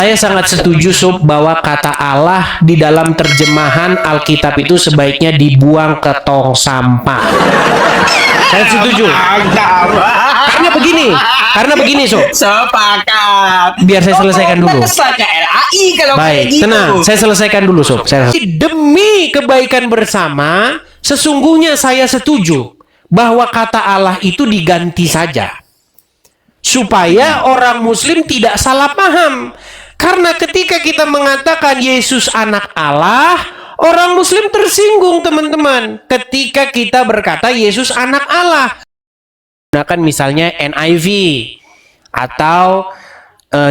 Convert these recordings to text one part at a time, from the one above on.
Saya sangat setuju Sob bahwa kata Allah di dalam terjemahan Alkitab itu sebaiknya dibuang ke tong sampah. Saya setuju. Karena begini Sob. Sepakat. Biar saya selesaikan dulu. RAI kalau Baik, kayak gitu. tenang. Saya selesaikan dulu Sob. Demi kebaikan bersama, sesungguhnya saya setuju bahwa kata Allah itu diganti saja. Supaya orang Muslim tidak salah paham. Karena ketika kita mengatakan Yesus anak Allah, orang Muslim tersinggung teman-teman. Ketika kita berkata Yesus anak Allah. Gunakan misalnya NIV atau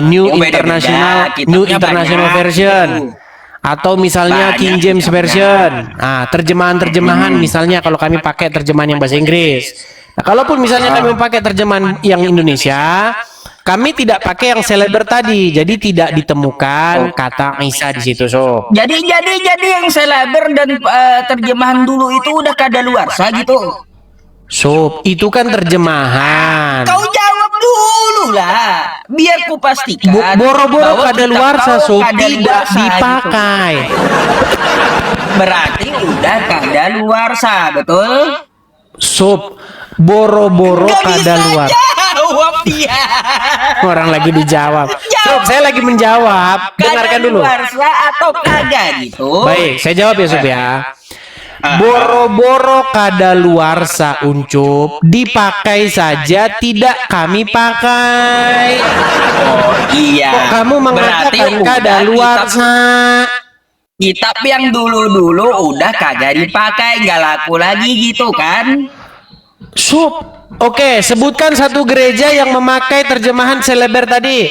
New International Version. Atau misalnya King James Version. Nah, terjemahan-terjemahan misalnya kalau kami pakai terjemahan yang bahasa Inggris. Nah, kalaupun misalnya kami pakai terjemahan yang Indonesia, kami tidak pakai yang seleber tadi, jadi tidak ditemukan kata Isa di situ, Sob. Jadi yang seleber dan terjemahan dulu itu udah kadaluarsa gitu. Sob, itu kan terjemahan. Kau jawab dulu lah, biar ku pastikan. Boro-boro kadaluarsa, Sob, tidak gitu. dipakai. Berarti udah kadaluarsa, betul? Sob, boro-boro kadaluarsa. Jawab dia. Orang lagi dijawab. Sob, saya lagi menjawab. Dengarkan dulu. Kadaluarsa atau kagak gitu. Baik, saya jawab ya, Sob ya. Boro-boro kadaluarsa Uncup, dipakai saja tidak kami pakai. Oh iya. Kok kamu mengatakan kadaluarsa? Kitab yang dulu-dulu udah kagak dipakai, nggak laku lagi gitu kan? Sob, oke, sebutkan satu gereja yang memakai terjemahan seleber tadi.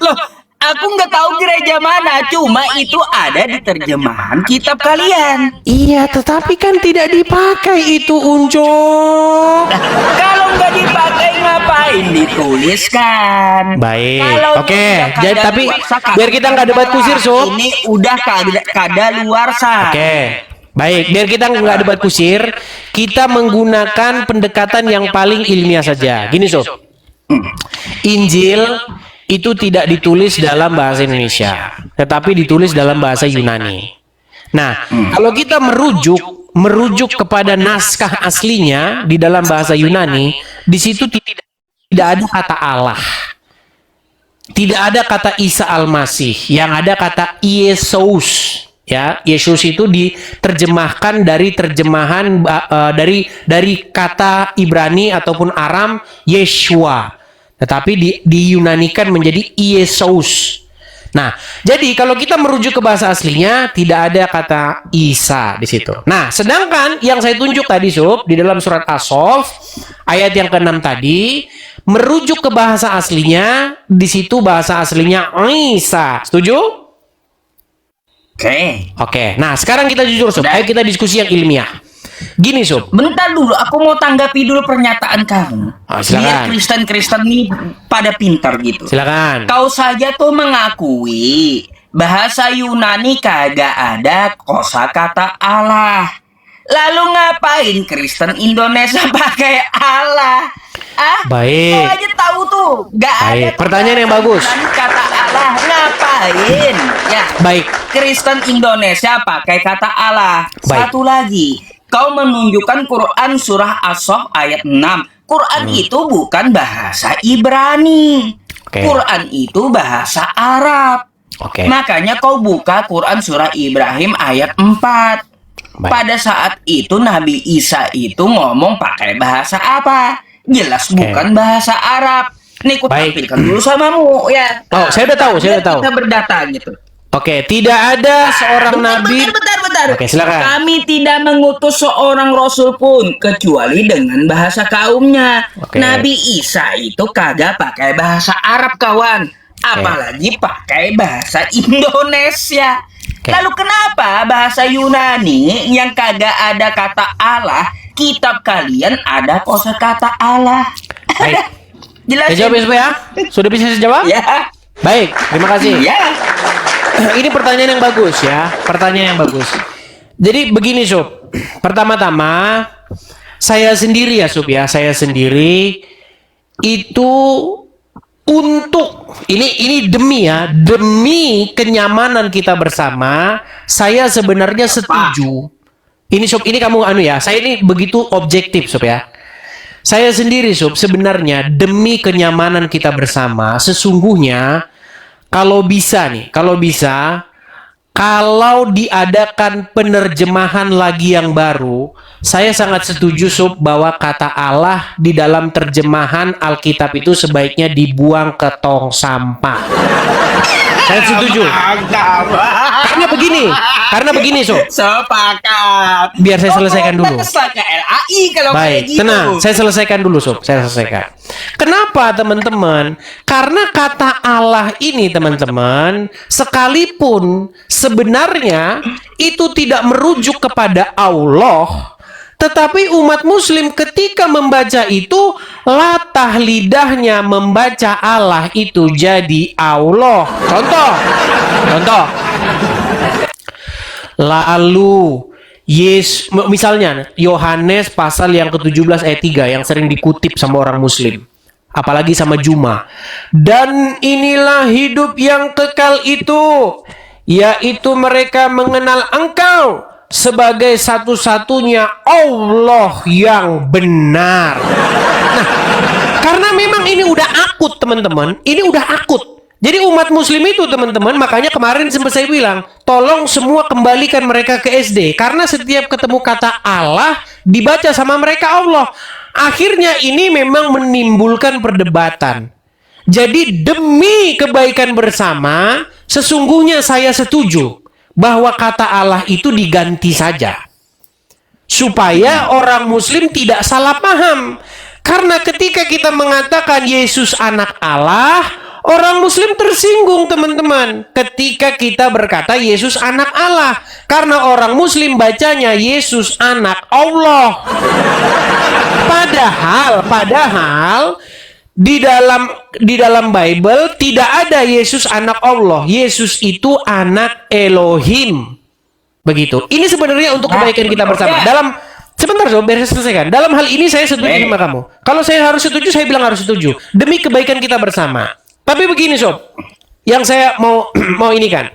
Loh, aku nggak tahu gereja mana, cuma itu ada di terjemahan kitab kalian. Iya, tetapi kan tidak dipakai itu, Uncup. Kalau nggak dipakai ngapain dituliskan? Baik, Kalau oke. udah Jadi tapi biar kita nggak debat kusir, Sob. Ini udah kadaluarsa. Oke. Baik, biar kita nggak debat kusir, kita menggunakan pendekatan yang paling ilmiah saja. Gini, Sob. Injil itu tidak ditulis dalam bahasa Indonesia, tetapi ditulis dalam bahasa Yunani. Nah, kalau kita merujuk kepada naskah aslinya di dalam bahasa Yunani, di situ tidak ada kata Allah. Tidak ada kata Isa Al-Masih, yang ada kata Yesus. Ya, Yesus itu diterjemahkan dari terjemahan dari kata Ibrani ataupun Aram Yeshua. Tetapi diyunanikan menjadi Yesus. Nah, jadi kalau kita merujuk ke bahasa aslinya tidak ada kata Isa di situ. Nah, sedangkan yang saya tunjuk tadi, Sob, di dalam surat As-Sof ayat yang ke-6 tadi merujuk ke bahasa aslinya, di situ bahasa aslinya Isa. Setuju? Oke. Nah, sekarang kita jujur, Sob. Ayo kita diskusi yang ilmiah. Gini, Sob. Bentar dulu, aku mau tanggapi dulu pernyataan kamu. Silakan. Biar Kristen ini pada pintar gitu. Silakan. Kau saja tuh mengakui bahasa Yunani kagak ada kosakata Allah. Lalu ngapain Kristen Indonesia pakai Allah? Baik. Kau aja tahu tuh, gak ada. Pertanyaan yang bagus. Kata Allah ngapain? Ya. Baik. Kristen Indonesia pakai kata Allah. Baik. Satu lagi, kau menunjukkan Quran surah As-Sof ayat 6. Quran itu bukan bahasa Ibrani. Quran itu bahasa Arab. Makanya kau buka Quran surah Ibrahim ayat 4. Pada saat itu Nabi Isa itu ngomong pakai bahasa apa? Jelas bukan bahasa Arab. Nih aku tampilkan dulu samamu ya. Oh, saya udah tahu, Kita berdata gitu. Oke, tidak ada seorang nabi. Bentar. Oke, silakan. Kami tidak mengutus seorang rasul pun kecuali dengan bahasa kaumnya. Nabi Isa itu kagak pakai bahasa Arab, kawan. Apalagi pakai bahasa Indonesia. Lalu kenapa bahasa Yunani yang kagak ada kata Allah, kitab kalian ada kosakata Allah? Baik. Jelas. Saya jawab ya? Sudah bisa saya jawab? Ya. Baik, terima kasih. Ya. Ini pertanyaan yang bagus ya. Pertanyaan yang bagus. Jadi begini, Sob. Pertama-tama, saya sendiri ya, Sob ya. Saya sendiri itu untuk ini demi kenyamanan kita bersama, saya sebenarnya setuju. Ini sob, ini kamu saya ini begitu objektif sob ya. Saya sendiri sob, sebenarnya demi kenyamanan kita bersama, sesungguhnya kalau bisa, kalau diadakan penerjemahan lagi yang baru, saya sangat setuju sob bahwa kata Allah di dalam terjemahan Alkitab itu sebaiknya dibuang ke tong sampah. Saya setuju. Karena begini sob. Sepakat. Biar saya selesaikan dulu. LAI kalau Baik, kayak gitu. tenang. Saya selesaikan dulu sob. Kenapa teman-teman? Karena kata Allah ini teman-teman, sekalipun sebenarnya itu tidak merujuk kepada Allah, tetapi umat muslim ketika membaca itu, latah lidahnya membaca Allah itu jadi Allah. Contoh. Lalu misalnya Yohanes pasal yang ke-17 ayat 3 yang sering dikutip sama orang muslim, apalagi sama Juma. Dan inilah hidup yang kekal itu, yaitu mereka mengenal Engkau sebagai satu-satunya Allah yang benar. Nah, karena memang ini udah akut teman-teman, ini udah akut. Jadi umat muslim itu teman-teman, makanya kemarin sempat saya bilang, tolong semua kembalikan mereka ke SD. Karena setiap ketemu kata Allah, dibaca sama mereka Allah. Akhirnya ini memang menimbulkan perdebatan. Jadi demi kebaikan bersama, sesungguhnya saya setuju bahwa kata Allah itu diganti saja. Supaya orang muslim tidak salah paham. Karena ketika kita mengatakan Yesus anak Allah, orang muslim tersinggung teman-teman ketika kita berkata Yesus anak Allah, karena orang muslim bacanya Yesus anak Allah. Padahal di dalam Bible tidak ada Yesus anak Allah. Yesus itu anak Elohim. Begitu. Ini sebenarnya untuk kebaikan kita bersama. Sebentar sob, biar saya selesaikan. Dalam hal ini saya setuju sama kamu. Kalau saya harus setuju, saya bilang harus setuju. Demi kebaikan kita bersama. Tapi begini sob, yang saya mau ini kan,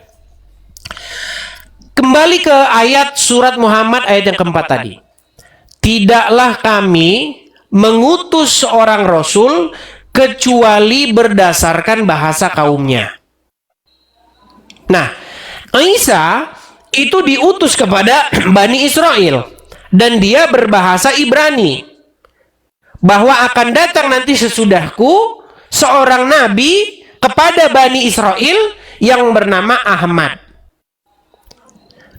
kembali ke ayat surat Muhammad ayat yang keempat tadi. Tidaklah kami mengutus seorang rasul kecuali berdasarkan bahasa kaumnya. Nah, Isa itu diutus kepada Bani Israel dan dia berbahasa Ibrani. Bahwa akan datang nanti sesudahku seorang nabi kepada Bani Israel yang bernama Ahmad.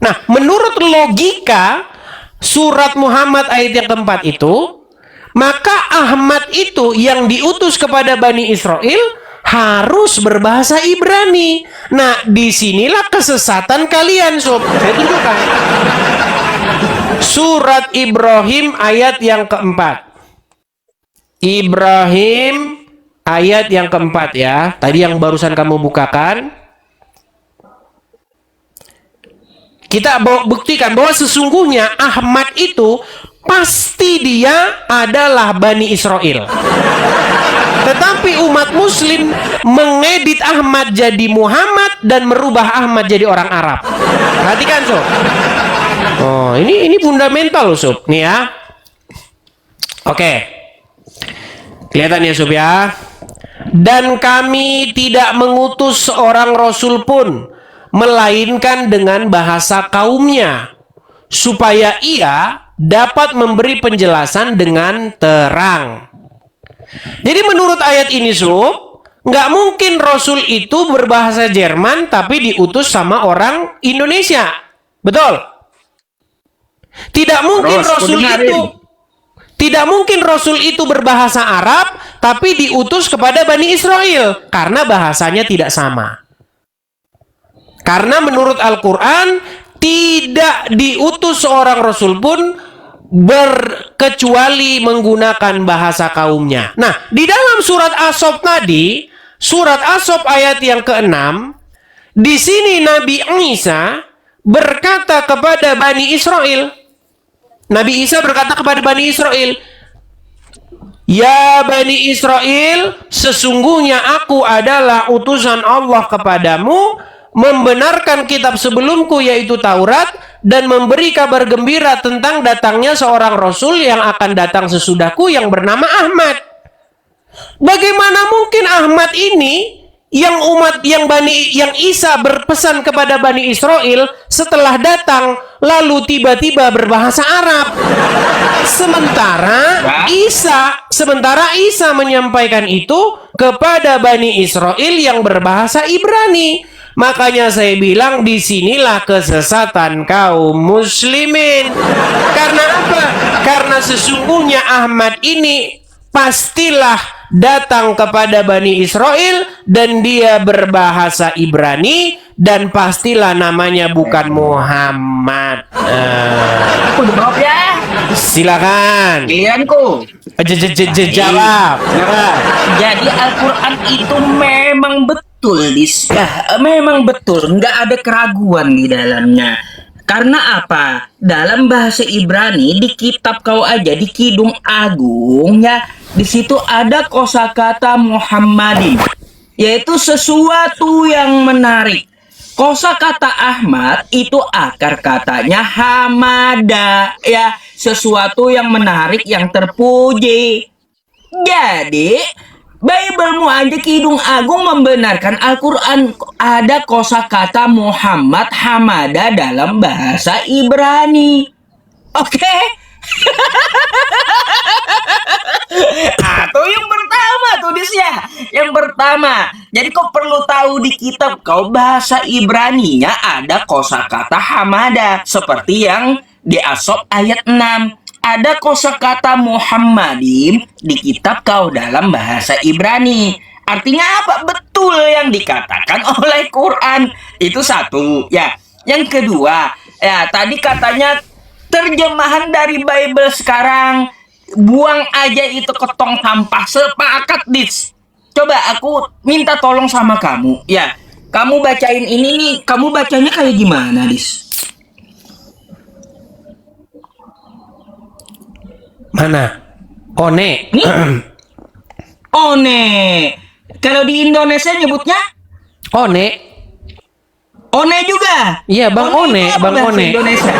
Nah, menurut logika surat Muhammad ayat yang keempat itu, maka Ahmad itu yang diutus kepada Bani Israel harus berbahasa Ibrani. Nah, disinilah kesesatan kalian sob. Saya tunjukkan. Surat Ibrahim ayat yang keempat. Ibrahim ayat yang keempat ya. Tadi yang barusan kamu bukakan. Kita buktikan bahwa sesungguhnya Ahmad itu pasti dia adalah Bani Israel. Tetapi umat muslim mengedit Ahmad jadi Muhammad dan merubah Ahmad jadi orang Arab. Perhatikan sob. Oh, ini fundamental loh sob. Nih ya. Oke. Kelihatan ya sob ya. Dan kami tidak mengutus seorang rasul pun melainkan dengan bahasa kaumnya, supaya ia dapat memberi penjelasan dengan terang. Jadi menurut ayat ini sob, nggak mungkin rasul itu berbahasa Jerman tapi diutus sama orang Indonesia. Betul? Tidak mungkin rasul itu berbahasa Arab tapi diutus kepada Bani Israel karena bahasanya tidak sama. Karena menurut Al-Quran tidak diutus seorang rasul pun kecuali menggunakan bahasa kaumnya. Nah, di dalam surat As-Saff tadi, surat As-Saff ayat yang ke-6, di sini Nabi Isa berkata kepada Bani Israel. Nabi Isa berkata kepada Bani Israel, Ya Bani Israel, sesungguhnya aku adalah utusan Allah kepadamu, membenarkan kitab sebelumku yaitu Taurat, dan memberi kabar gembira tentang datangnya seorang Rasul yang akan datang sesudahku yang bernama Ahmad. Bagaimana mungkin Ahmad ini yang yang Isa berpesan kepada Bani Israel setelah datang lalu tiba-tiba berbahasa Arab, sementara Isa menyampaikan itu kepada Bani Israel yang berbahasa Ibrani. Makanya saya bilang disinilah kesesatan kaum muslimin. Karena apa? Karena sesungguhnya Ahmad ini pastilah datang kepada Bani Israel dan dia berbahasa Ibrani dan pastilah namanya bukan Muhammad. Aku jawab ya. Silakan. Pilihanku. Jawab. Jadi Al-Quran itu memang betul, memang betul, nggak ada keraguan di dalamnya. Karena apa? Dalam bahasa Ibrani di kitab kau aja di Kidung Agung ya, di situ ada kosakata Muhammadin, yaitu sesuatu yang menarik. Kosakata Ahmad itu akar katanya hamada ya, sesuatu yang menarik, yang terpuji. Jadi Biblemu aja Kidung Agung membenarkan Al-Quran ada kosakata Muhammad hamada dalam bahasa Ibrani. Oke? Atau yang pertama tuh Disya. Yang pertama, jadi kau perlu tahu di kitab kau bahasa Ibraninya ada kosakata hamada seperti yang di Asof ayat 6. Ada kosakata Muhammadin di kitab kau dalam bahasa Ibrani. Artinya apa? Betul yang dikatakan oleh Quran. Itu satu ya. Yang kedua, ya tadi katanya terjemahan dari Bible sekarang buang aja itu ke tong sampah. Sepakat, Dis. Coba aku minta tolong sama kamu ya. Kamu bacain ini nih, kamu bacanya kayak gimana, Dis? Mana? One. One. Kalau di Indonesia nyebutnya? One. One juga. Iya, Bang One, Bang One. Indonesia.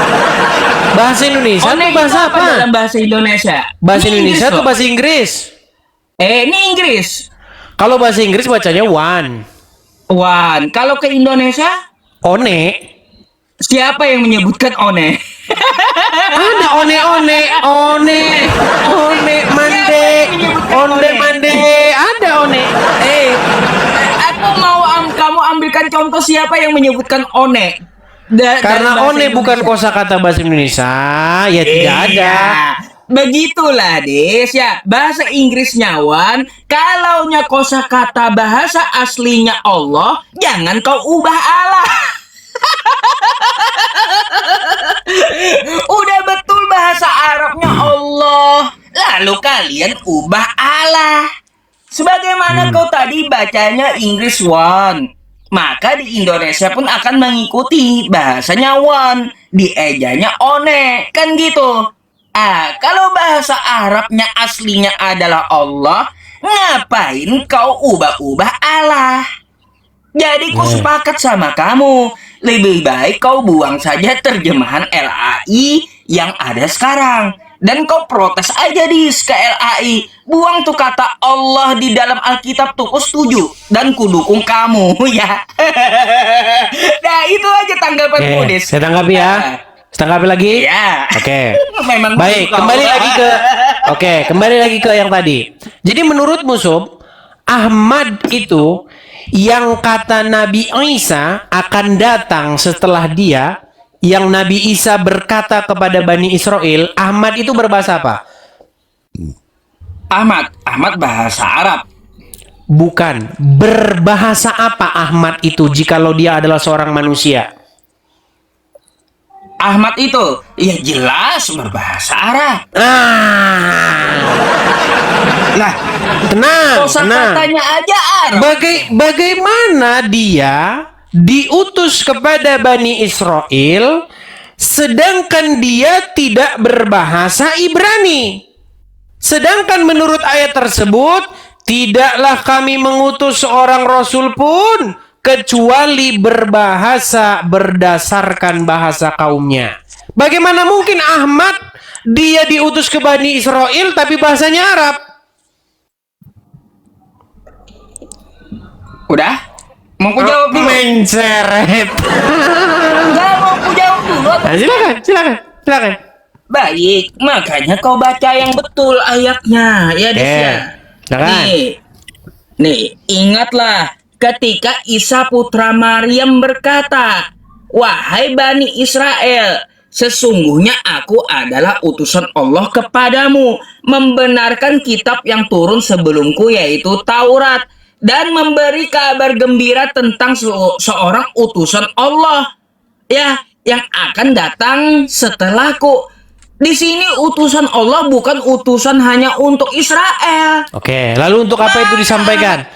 Bahasa Indonesia One atau bahasa apa? Dalam bahasa Indonesia. Bahasa Ini Indonesia Inggris atau loh. bahasa Inggris? Ini Inggris. Kalau bahasa Inggris bacanya one. One. Kalau ke Indonesia? One. Siapa yang menyebutkan one? Ada one mande, ada one. Aku mau kamu ambilkan contoh siapa yang menyebutkan one. Karena one bukan kosakata bahasa Indonesia, ya tidak ada. Begitulah Des ya, bahasa Inggrisnya one, kalaunya kosakata bahasa aslinya Allah, jangan kau ubah Allah. Udah betul bahasa Arabnya Allah, lalu kalian ubah Allah. Sebagaimana kau tadi bacanya Inggris one, maka di Indonesia pun akan mengikuti bahasanya one, diejanya one, kan gitu. Kalau bahasa Arabnya aslinya adalah Allah, ngapain kau ubah-ubah Allah? Jadi ku sepakat sama kamu, lebih baik kau buang saja terjemahan LAI yang ada sekarang. Dan kau protes aja ke LAI. Buang tuh kata Allah di dalam Alkitab tuh, ku setuju. Dan ku dukung kamu ya. Nah itu aja tanggapanku, Des. Saya tanggapi ya. Tanggapi lagi? Ya. Oke. Memang baik, kembali lagi ke yang tadi. Jadi menurutmu Sob, Ahmad itu yang kata Nabi Isa akan datang setelah dia, yang Nabi Isa berkata kepada Bani Israel, Ahmad itu berbahasa apa? Ahmad bahasa Arab. Bukan. Berbahasa apa Ahmad itu jikalau dia adalah seorang manusia? Ahmad itu ya jelas berbahasa Arab. Nah, tenang. katanya aja Arab. Bagaimana dia diutus kepada Bani Israel sedangkan dia tidak berbahasa Ibrani? Sedangkan menurut ayat tersebut, tidaklah kami mengutus seorang rasul pun kecuali berbahasa berdasarkan bahasa kaumnya. Bagaimana mungkin Ahmad dia diutus ke Bani Israel tapi bahasanya Arab? Udah? Mau ku jawab dulu? Menceret. Enggak, mau ku jawab dulu. Nah, silakan. Baik, makanya kau baca yang betul ayatnya, ya Des ya. Silakan. Nih, ingatlah ketika Isa putra Maryam berkata, "Wahai Bani Israel, sesungguhnya aku adalah utusan Allah kepadamu, membenarkan kitab yang turun sebelumku yaitu Taurat, dan memberi kabar gembira tentang seorang utusan Allah ya yang akan datang setelahku." Di sini utusan Allah bukan utusan hanya untuk Israel. Oke, lalu untuk apa itu disampaikan?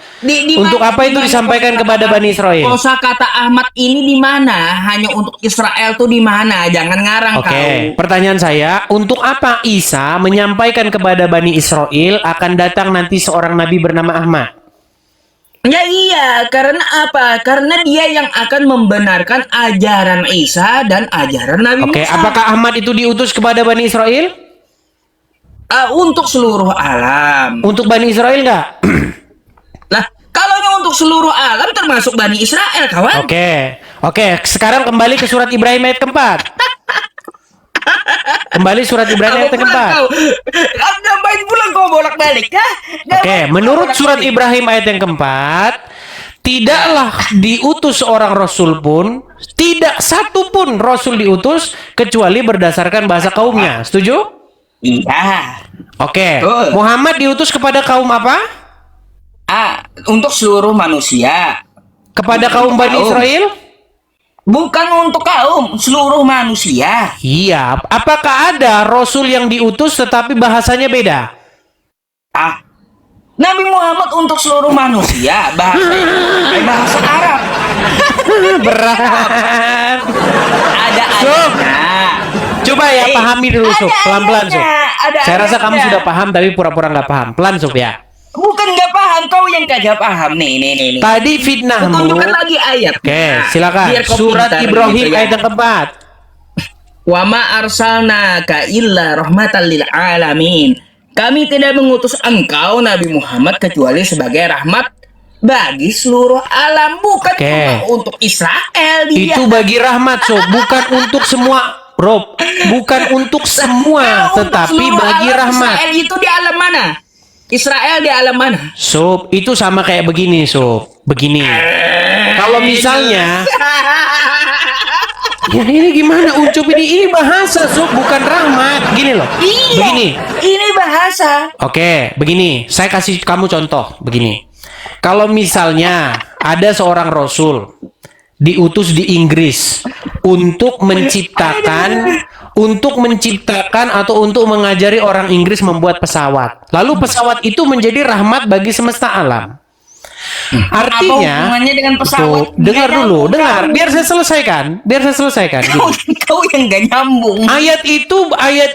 Untuk apa itu disampaikan kepada Bani Israel? Kosa kata Ahmad ini di mana? Hanya untuk Israel tuh di mana? Jangan ngarang kau. Oke, pertanyaan saya, untuk apa Isa menyampaikan kepada Bani Israel akan datang nanti seorang nabi bernama Ahmad? Ya iya, karena apa? Karena dia yang akan membenarkan ajaran Isa dan ajaran Nabi Oke, Musa. apakah Ahmad itu diutus kepada Bani Israel? Untuk seluruh alam. Untuk Bani Israel nggak? Lah, kalau untuk seluruh alam termasuk Bani Israel, kawan. Oke, sekarang kembali ke surat Ibrahim ayat keempat. Kembali surat Ibrahim ayat keempat. Ngapain pulang kau bolak-balik, ya? Oke, menurut surat Ibrahim ayat yang keempat, tidaklah diutus seorang rasul pun, tidak satu pun rasul diutus kecuali berdasarkan bahasa kaumnya. Setuju? Iya. Oke. Betul. Muhammad diutus kepada kaum apa? Untuk seluruh manusia. Kepada kaum Bani Israel? Bukan untuk kaum, seluruh manusia. Iya. Apakah ada rasul yang diutus tetapi bahasanya beda? Nabi Muhammad untuk seluruh manusia, bahasa Arab. Berat. Ada ayatnya. Coba ya, pahami dulu, Sob. Pelan-pelan, Sob. Saya rasa kamu ayatnya. sudah paham tapi pura-pura nggak paham. Pelan, Sob ya. Bukan nggak paham, kau yang kagak paham. Nih. Tadi fitnahmu. Tunjukkan lagi ayat. Oke, silakan. Biar kau Surat pintar Ibrahim gitu ya. ayat yang keempat. Wa ma arsalnaka illa rahmatan lil alamin. Kami tidak mengutus engkau Nabi Muhammad kecuali sebagai rahmat bagi seluruh alam, bukan cuma untuk Israel dia. Itu bagi rahmat, Sob, bukan untuk semua, Rob. Bukan untuk semua, tetapi bagi rahmat. Israel itu di alam mana? Israel di alam mana? Sob, itu sama kayak begini, Sob. Begini. Kalau misalnya ya ini gimana Uncup ini bahasa, Sob, bukan rahmat. Gini loh. Iya, begini. Ini bahasa. Oke, begini. Saya kasih kamu contoh. Begini. Kalau misalnya ada seorang rasul diutus di Inggris untuk menciptakan atau untuk mengajari orang Inggris membuat pesawat. Lalu pesawat itu menjadi rahmat bagi semesta alam. Artinya, apa hubungannya dengan pesawat? dengar dulu, biar saya selesaikan. Kau yang gak nyambung. Ayat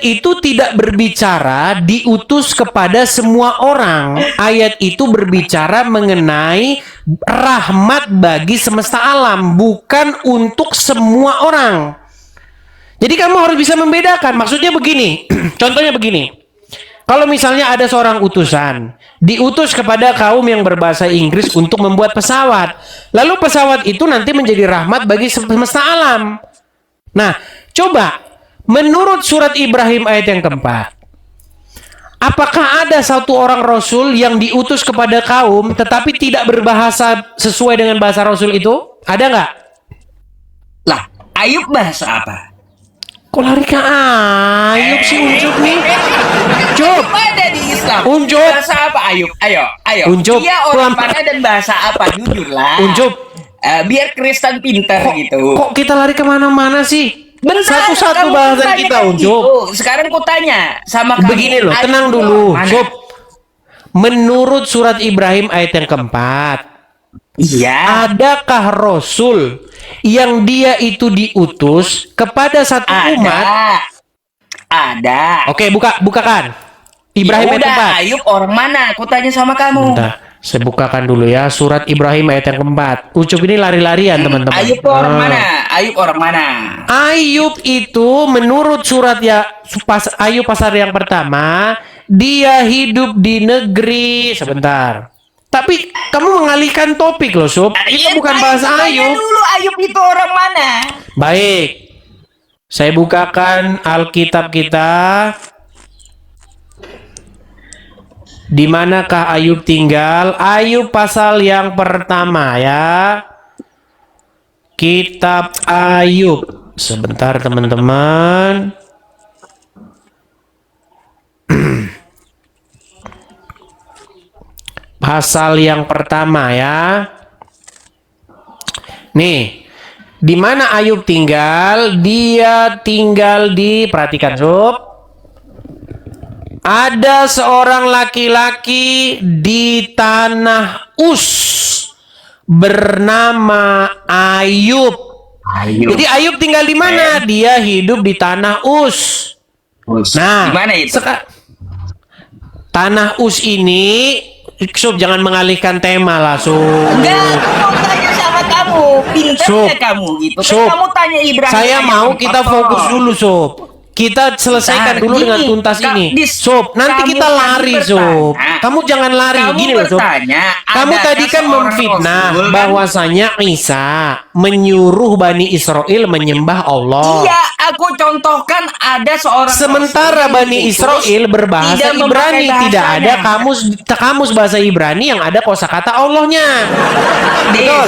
itu tidak berbicara diutus kepada semua orang. Ayat itu berbicara mengenai rahmat bagi semesta alam, bukan untuk semua orang. Jadi kamu harus bisa membedakan. Maksudnya begini, contohnya begini. Kalau misalnya ada seorang utusan diutus kepada kaum yang berbahasa Inggris untuk membuat pesawat, lalu pesawat itu nanti menjadi rahmat bagi semesta alam. Nah, coba menurut surat Ibrahim ayat yang keempat, apakah ada satu orang rasul yang diutus kepada kaum tetapi tidak berbahasa sesuai dengan bahasa rasul itu? Ada nggak? Lah, Ayub bahasa apa? Kok lari ke Ayub sih Uncup nih? Uncup! Ada di Islam. Uncup! Bahasa apa Ayub? Ayo. Uncup, Dia orang mana dan bahasa apa? Jujur lah. Uncup! Biar Kristen pintar gitu. Kok kita lari kemana-mana sih? Bentar, Satu-satu kamu bahasan tanya kita, kan Uncup. gitu. Sekarang ku tanya sama kamu. Begini loh, tenang dulu, Sob. Menurut surat Ibrahim ayat yang keempat, iya. Adakah Rasul yang dia itu diutus kepada satu umat? Ada. Oke, bukakan. Ibrahim Ya ayat udah, keempat. Ayub orang mana? Aku tanya sama kamu. Bentar, saya bukakan dulu ya surat Ibrahim ayat yang keempat. Ucup ini lari-larian teman-teman. Ayub orang mana? Ayub orang mana? Ayub itu menurut surat ya Ayub pasal yang pertama, dia hidup di negeri sebentar. Tapi kamu mengalihkan topik loh, Sob. Kita bukan bahas Ayub. Dulu Ayub itu orang mana? Baik. Saya bukakan Alkitab kita. Di manakah Ayub tinggal? Ayub pasal yang pertama ya. Kitab Ayub. Sebentar teman-teman. Pasal yang pertama ya. Nih, di mana Ayub tinggal? Dia tinggal di, perhatikan Sob. Ada seorang laki-laki di tanah Us bernama Ayub. Jadi Ayub tinggal di mana? Dia hidup di tanah Us. Nah, Di mana itu? Tanah Us ini, Sob jangan mengalihkan tema lah, Sob. Enggak, aku mau tanya sama kamu. Pinternya kamu gitu. Kan kamu tanya Ibrahim. Saya mau kita fokus dulu, Sob. Kita selesaikan Bentar, dulu gini, dengan tuntas ini. Sob, nanti kamu kita tadi lari, bertanya. Sob. Kamu jangan lari. Kamu Gini loh, Sob. bertanya, Kamu adakah tadi kan seorang memfitnah Rasul, kan? bahwasanya Isa menyuruh Bani Israel menyembah Allah. Iya, aku contohkan ada seorang Sementara Rasul yang Bani diutus Israel berbahasa tidak memakai Ibrani, tidak ada bahasanya. kamus bahasa Ibrani yang ada kosakata Allahnya. Betul.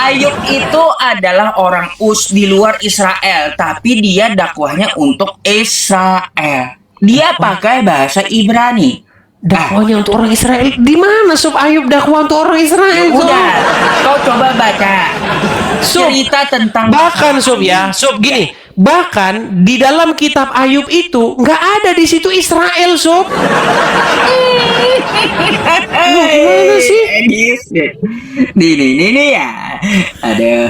Ayub itu adalah orang Us di luar Israel, tapi dia dakwahnya untuk Israel. Dia pakai bahasa Ibrani. Dakwahnya untuk orang Israel. Di mana Sob Ayub dakwah untuk orang Israel? Sob? Udah, kau coba baca Sob, cerita tentang bahkan Sob ya, Sob gini, bahkan di dalam kitab Ayub itu nggak ada di situ Israel, Sob. Loh, gimana sih? Ini ya. Aduh.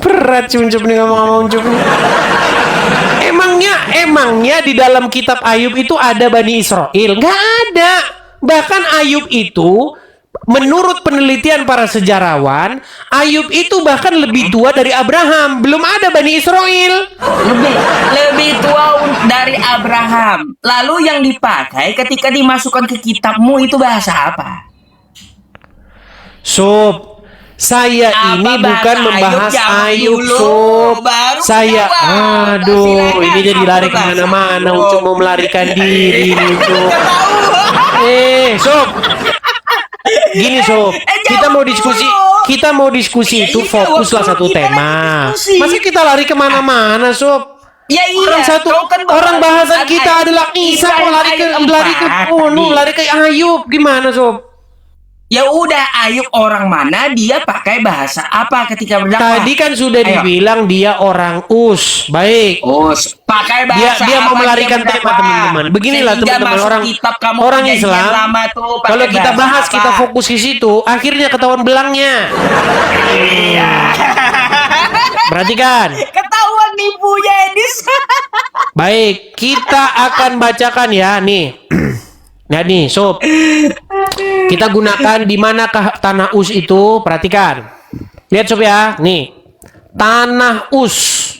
Berat Cup nih ngomong-ngomong Cup. Emangnya di dalam kitab Ayub itu ada Bani Israel? Nggak ada. Bahkan Ayub itu menurut penelitian para sejarawan, Ayub itu bahkan lebih tua dari Abraham. Belum ada Bani Israel. Lebih tua dari Abraham. Lalu yang dipakai ketika dimasukkan ke kitabmu itu bahasa apa? Sob, saya ini bukan membahas Ayub, Sob. Saya, aduh, ini jadi lari kemana-mana. Ucup mau melarikan diri ini, Ucup. Sob. Gini, Sob. Kita mau diskusi itu fokuslah satu tema. Masa kita lari kemana-mana, Sob? Ya iya, orang bahasan kita adalah Isa, kok lari ke Ayub, gimana, Sob? Ya udah, Ayub orang mana, dia pakai bahasa apa ketika berdakwah? Tadi kan sudah dibilang dia orang Us. Baik. Us. Pakai bahasa dia mau apa melarikan tema, teman-teman. Beginilah teman-teman, orang Islam. Kalau kita bahas, kita fokus di situ, akhirnya ketahuan belangnya. Perhatikan. Ketahuan nipunya Edis. Baik, kita akan bacakan ya nih. Nah nih, Sob. Kita gunakan di manakah tanah Us itu? Perhatikan. Lihat Sob ya. Nih. Tanah Us.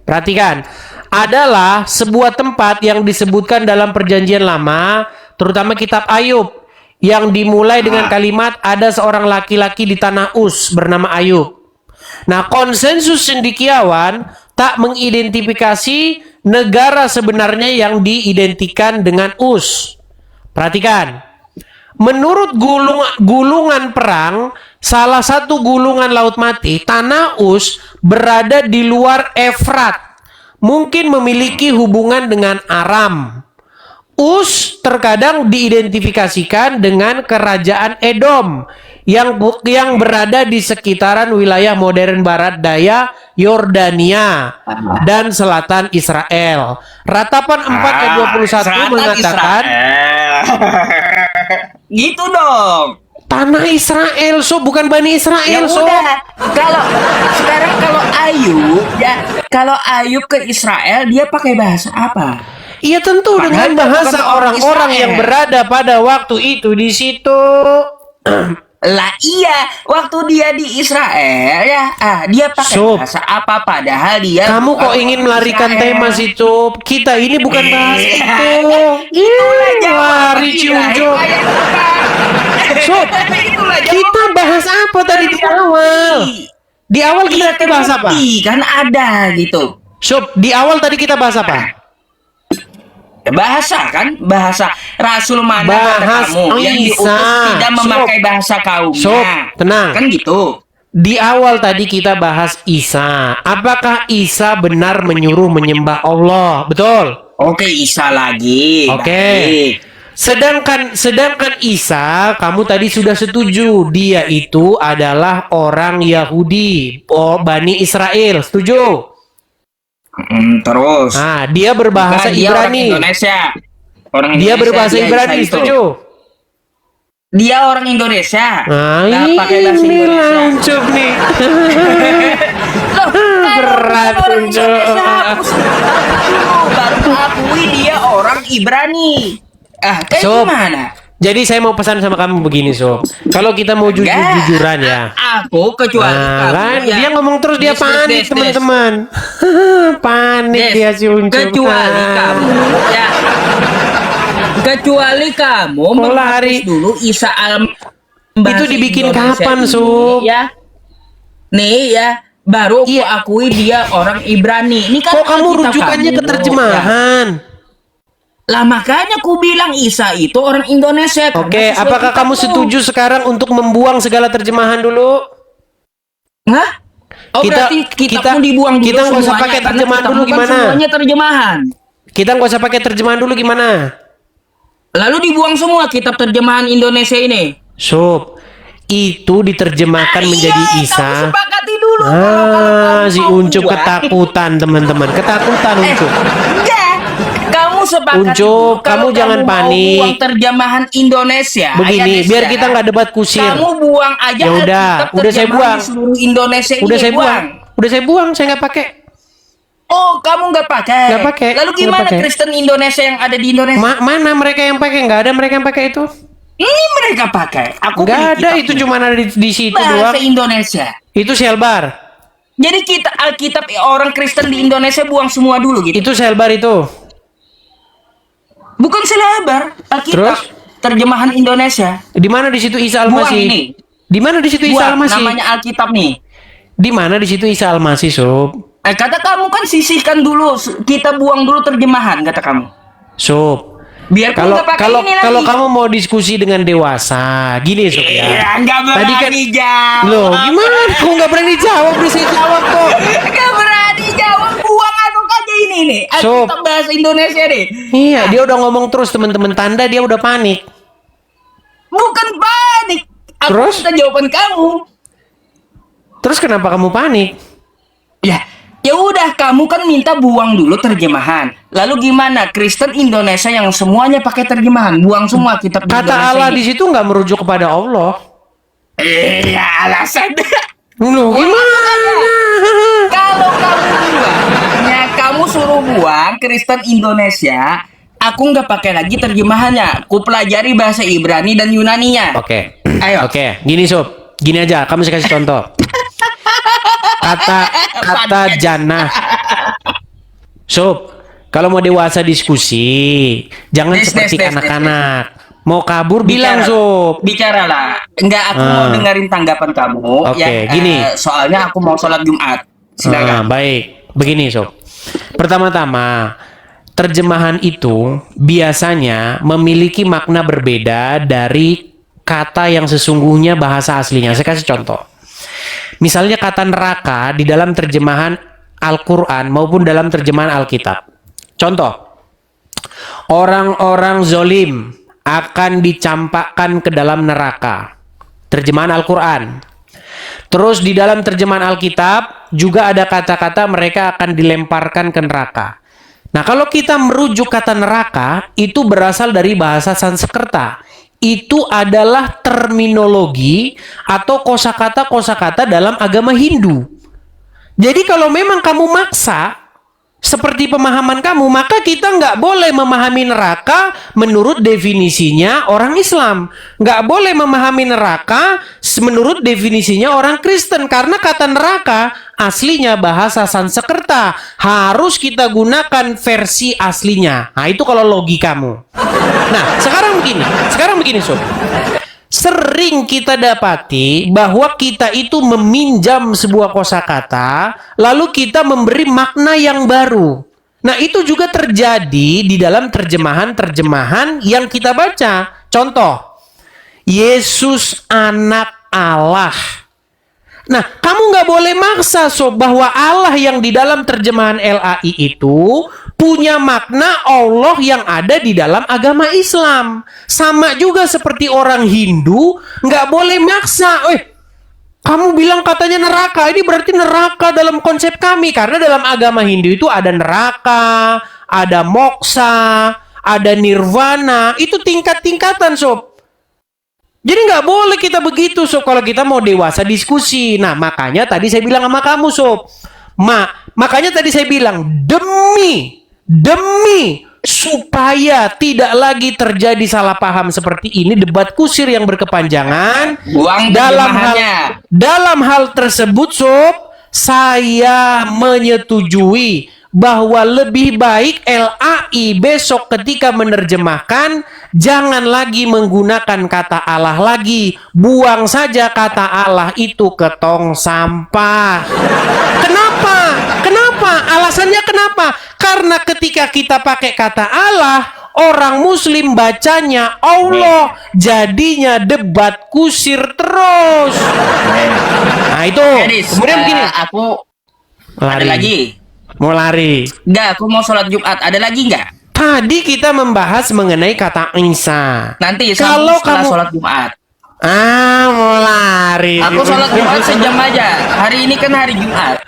Perhatikan. Adalah sebuah tempat yang disebutkan dalam perjanjian lama, terutama kitab Ayub, yang dimulai dengan kalimat ada seorang laki-laki di tanah Us bernama Ayub. Nah, konsensus cendekiawan tak mengidentifikasi negara sebenarnya yang diidentikan dengan Us. Perhatikan. Menurut gulungan perang, salah satu gulungan laut mati, tanah Us berada di luar Efrat. Mungkin memiliki hubungan dengan Aram. Us terkadang diidentifikasikan dengan kerajaan Edom yang berada di sekitaran wilayah modern barat daya Yordania dan selatan Israel. Ratapan 4 ayat 21 mengatakan gitu dong. Tanah Israel, so bukan Bani Israel, Ya so. udah. Kalau Ayub ke Israel dia pakai bahasa apa? Iya tentu Padahal dengan dia bahasa bukan orang orang-orang Israel. yang berada pada waktu itu di situ. Lah iya, waktu dia di Israel ya, dia pakai Sob, bahasa apa padahal dia kamu bukan kok ingin orang melarikan Israel. tema situ? Kita ini bukan bahas Iya, itu. itulah jawaban Lari Ibrahim Ciunjo. ayat 4. Sob, Itulah kita jawaban. bahas apa tadi di awal? Di awal Iya, kita bahas apa? terbukti, kan ada gitu. Sob, di awal tadi kita bahas apa? Bahasa kan, bahasa Rasul mana kata Bahas kamu yang diutus Isa. tidak memakai bahasa kaumnya. Sob, tenang. Kan gitu. Di awal tadi kita bahas Isa. Apakah Isa benar menyuruh menyembah Allah? Betul. Oke, Isa lagi. Oke. Baik. Sedangkan Isa, kamu tadi sudah setuju, dia itu adalah orang Yahudi, Bani Israel. Setuju? Terus. Nah, dia berbahasa Bukan, dia orang Ibrani. Indonesia. Orang Dia Indonesia, berbahasa dia Ibrani, Isa itu. setuju? Dia orang Indonesia. Nah, Nggak pakai bahasa ini Indonesia. lancuk nih. Loh, Berat, kalau orang Unjuk. Indonesia, aku dulu baru akui dia orang Ibrani. Kayak Sob, gimana? jadi saya mau pesan sama kamu begini, Sob. Kalau kita mau jujur-jujuran ya. Aku kecuali Nah, kamu kan ya. dia ngomong terus dia Des, panik, des. teman-teman. Panik Des, dia si Unjuk. kecuali kamu ya. Kecuali kamu lari? menghapus dulu Isa Itu dibikin kapan, Sob? Ya. Nih ya, baru aku Iya. akui dia orang Ibrani. Ini kan Kok kamu Alkitab rujukannya kamu, ke terjemahan? ya. Lah makanya aku bilang Isa itu orang Indonesia. karena Oke, sesuai apakah kamu kitabmu. setuju sekarang untuk membuang segala terjemahan dulu? Hah? Oh, berarti kitabmu dibuang dulu kita nggak usah semuanya, pakai karena terjemahan kitabmu dulu kan gimana? Semuanya terjemahan. Kita nggak usah pakai terjemahan dulu gimana? Lalu dibuang semua kitab terjemahan Indonesia ini. Sob, itu diterjemahkan menjadi Iya, Isa. kamu sepakati dulu. Kalau Si kamu mau Uncup buang. ketakutan, teman-teman. Ketakutan Uncup. Enggak. Kamu sepakati Uncup, dulu. Kalau kamu jangan mau panik. buang terjemahan Indonesia. Begini, ayat biar Isa, kita nggak debat kusir. Kamu buang aja. Ya udah, Alkitab udah saya terjemahan buang. di seluruh Indonesia Udah ini saya buang. Udah saya buang, saya nggak pakai. Oh, kamu nggak pakai. Nggak pakai, Lalu nggak gimana pakai. Kristen Indonesia yang ada di Indonesia? Mana mereka yang pakai? Nggak ada mereka yang pakai itu. Ini mereka pakai. Aku Nggak beli ada, kitabnya. itu cuma ada di situ bahasa doang. Indonesia. Itu selbar. Jadi kita Alkitab orang Kristen di Indonesia buang semua dulu gitu. Itu selbar itu. Bukan selebar Alkitab. Terus? Terjemahan Indonesia. Di mana di situ Isa Buang Al-Masih? ini. Di mana di situ Isa Buang, Al-Masih? namanya Alkitab nih. Di mana di situ Isa Al-Masih, Sob? Kata kamu kan sisihkan dulu, kita buang dulu terjemahan kata kamu. Sob, Biar kalau nggak pakai kalau ini lagi. kalau kamu mau diskusi dengan dewasa, gini Sob ya. Ya, nggak Tadi kan berani jawab. Loh, gimana? Kok nggak berani jawab? Udah saya jawab kok. Nggak berani jawab, buang aduk aja ini nih. Sob. Alkitab bahasa Indonesia nih. Iya, dia udah ngomong terus teman-teman, tanda dia udah panik. Bukan panik. Aku Terus? minta jawaban kamu. Terus kenapa kamu panik? Ya udah, kamu kan minta buang dulu terjemahan. Lalu gimana Kristen Indonesia yang semuanya pakai terjemahan, buang semua kitab Kata Indonesia Allah ini? di situ nggak merujuk kepada Allah. Iya, alasan. Loh, gimana? Kalau kamu buangnya, kamu suruh buang Kristen Indonesia, aku nggak pakai lagi terjemahannya. Ku pelajari bahasa Ibrani dan Yunaninya. Oke. Ayo. Oke, gini Sob. Gini aja, kamu saya kasih contoh. Kata jannah. Sob, kalau mau dewasa diskusi, jangan Des, seperti des, des, anak-anak. Mau kabur bilang, Bicara. Sob. Bicaralah. Enggak, aku mau dengerin tanggapan kamu. Oke, gini. Soalnya aku mau sholat Jumat. Silakan. Baik. Begini, Sob. Pertama-tama, terjemahan itu biasanya memiliki makna berbeda dari kata yang sesungguhnya bahasa aslinya. Saya kasih contoh. Misalnya kata neraka di dalam terjemahan Al-Quran maupun dalam terjemahan Alkitab. Contoh, orang-orang zolim akan dicampakkan ke dalam neraka. Terjemahan Al-Quran. Terus di dalam terjemahan Alkitab juga ada kata-kata mereka akan dilemparkan ke neraka. Nah, kalau kita merujuk kata neraka, itu berasal dari bahasa Sanskerta. Itu adalah terminologi atau kosakata-kosakata dalam agama Hindu. Jadi kalau memang kamu maksa seperti pemahaman kamu, maka kita nggak boleh memahami neraka menurut definisinya orang Islam. Nggak boleh memahami neraka menurut definisinya orang Kristen. Karena kata neraka aslinya bahasa Sanskerta. Harus kita gunakan versi aslinya. Nah, itu kalau logi kamu. Nah, sekarang begini Sob. Sering kita dapati bahwa kita itu meminjam sebuah kosakata, lalu kita memberi makna yang baru. Nah, itu juga terjadi di dalam terjemahan-terjemahan yang kita baca. Contoh, Yesus anak Allah. Nah, kamu nggak boleh maksa Sob bahwa Allah yang di dalam terjemahan LAI itu punya makna Allah yang ada di dalam agama Islam. Sama juga seperti orang Hindu, nggak boleh maksa. Kamu bilang katanya neraka, ini berarti neraka dalam konsep kami. Karena dalam agama Hindu itu ada neraka, ada moksa, ada nirvana. Itu tingkat-tingkatan Sob. Jadi nggak boleh kita begitu Sob kalau kita mau dewasa diskusi. Nah, makanya tadi saya bilang sama kamu Sob. Makanya tadi saya bilang demi supaya tidak lagi terjadi salah paham seperti ini, debat kusir yang berkepanjangan. Dalam hal tersebut Sob, saya menyetujui bahwa lebih baik LAI besok ketika menerjemahkan jangan lagi menggunakan kata Allah lagi. Buang saja kata Allah itu ke tong sampah. Kenapa? Alasannya kenapa? Karena ketika kita pakai kata Allah, orang Muslim bacanya Allah, jadinya debat kusir terus. Nah itu. Kemudian begini. Aku lari. Ada lagi. Mau lari? Enggak, aku mau sholat Jumat. Ada lagi nggak? Tadi kita membahas mengenai kata Isa. Nanti kalau setelah kamu sholat Jumat. Mau lari. Aku sholat Jumat sejam aja. Hari ini kan hari Jumat.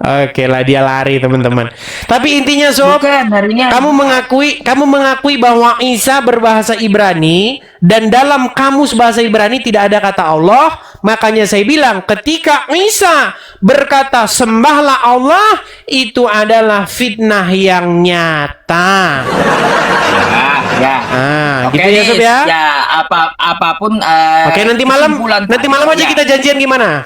Oke lah, dia lari teman-teman. Tapi intinya Sob, kamu mengakui bahwa Isa berbahasa Ibrani dan dalam kamus bahasa Ibrani tidak ada kata Allah. Makanya saya bilang ketika Isa berkata sembahlah Allah, itu adalah fitnah yang nyata. Oke, gitu ya Sob ya. Ya apapun. Oke, nanti malam aja kita janjian gimana?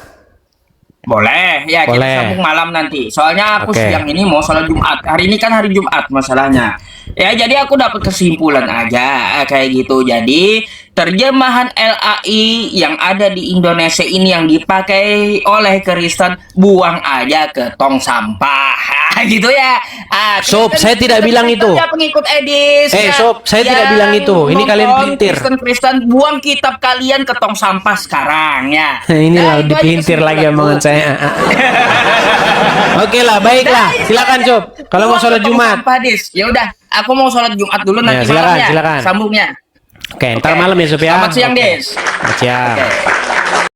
Boleh, ya kita sambung malam nanti. Soalnya aku siang ini mau sholat Jumat. Hari ini kan hari Jumat masalahnya. Ya jadi aku dapat kesimpulan aja kayak gitu. Jadi terjemahan LAI yang ada di Indonesia ini yang dipakai oleh Kristen buang aja ke tong sampah. Gitu ya. Sob, saya tidak bilang itu. Pengikut Edis. Sob, saya tidak bilang itu. Ini kalian pelintir. Kristen buang kitab kalian ke tong sampah sekarang ya. Ini lah dipelintir lagi omongan saya. Oke lah, baiklah. Silakan Sob. Kalau mau sholat Jumat. Ya udah, aku mau sholat Jumat dulu nanti silakan. sambungnya. Oke, ntar malam ya Sob ya. Selamat siang, Des. Siang.